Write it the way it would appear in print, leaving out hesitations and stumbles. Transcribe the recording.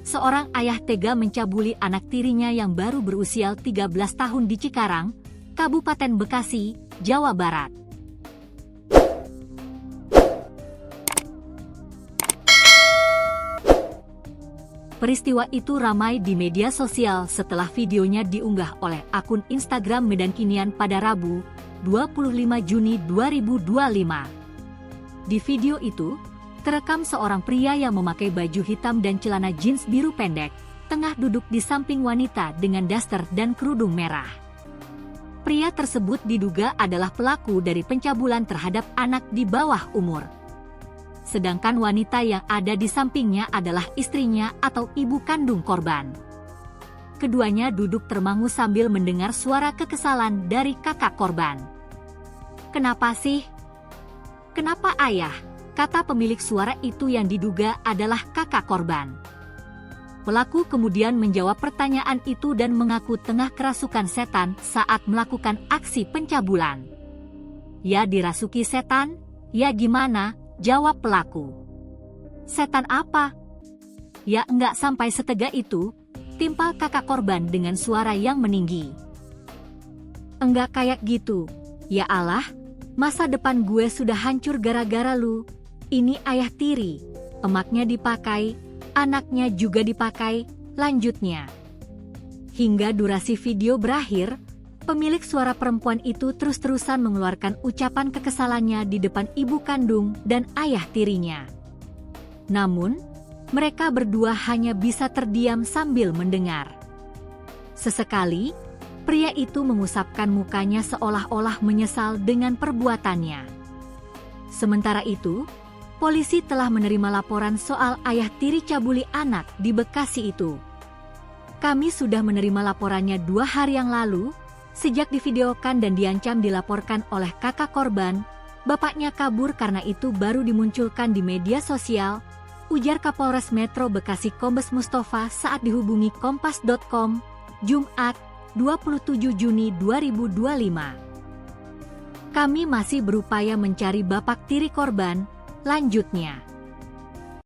Seorang ayah tega mencabuli anak tirinya yang baru berusia 13 tahun di Cikarang, Kabupaten Bekasi, Jawa Barat. Peristiwa itu ramai di media sosial setelah videonya diunggah oleh akun Instagram Medan Kinian pada Rabu, 25 Juni 2025. Di video itu, terekam seorang pria yang memakai baju hitam dan celana jeans biru pendek, tengah duduk di samping wanita dengan daster dan kerudung merah. Pria tersebut diduga adalah pelaku dari pencabulan terhadap anak di bawah umur. Sedangkan wanita yang ada di sampingnya adalah istrinya atau ibu kandung korban. Keduanya duduk termangu sambil mendengar suara kekesalan dari kakak korban. "Kenapa sih? Kenapa ayah?" kata pemilik suara itu yang diduga adalah kakak korban. Pelaku kemudian menjawab pertanyaan itu dan mengaku tengah kerasukan setan saat melakukan aksi pencabulan. "Ya dirasuki setan? Ya gimana?" jawab pelaku. "Setan apa?" "Ya enggak sampai setega itu," timpal kakak korban dengan suara yang meninggi. "Enggak kayak gitu. Ya Allah, masa depan gue sudah hancur gara-gara lu. Ini ayah tiri, emaknya dipakai, anaknya juga dipakai," lanjutnya. Hingga durasi video berakhir, pemilik suara perempuan itu terus-terusan mengeluarkan ucapan kekesalannya di depan ibu kandung dan ayah tirinya. Namun, mereka berdua hanya bisa terdiam sambil mendengar. Sesekali, pria itu mengusapkan mukanya seolah-olah menyesal dengan perbuatannya. Sementara itu, polisi telah menerima laporan soal ayah tiri cabuli anak di Bekasi itu. "Kami sudah menerima laporannya 2 hari yang lalu, sejak divideokan dan diancam dilaporkan oleh kakak korban. Bapaknya kabur karena itu baru dimunculkan di media sosial," ujar Kapolres Metro Bekasi Kombes Mustafa saat dihubungi Kompas.com, Jumat, 27 Juni 2025. "Kami masih berupaya mencari bapak tiri korban," lanjutnya.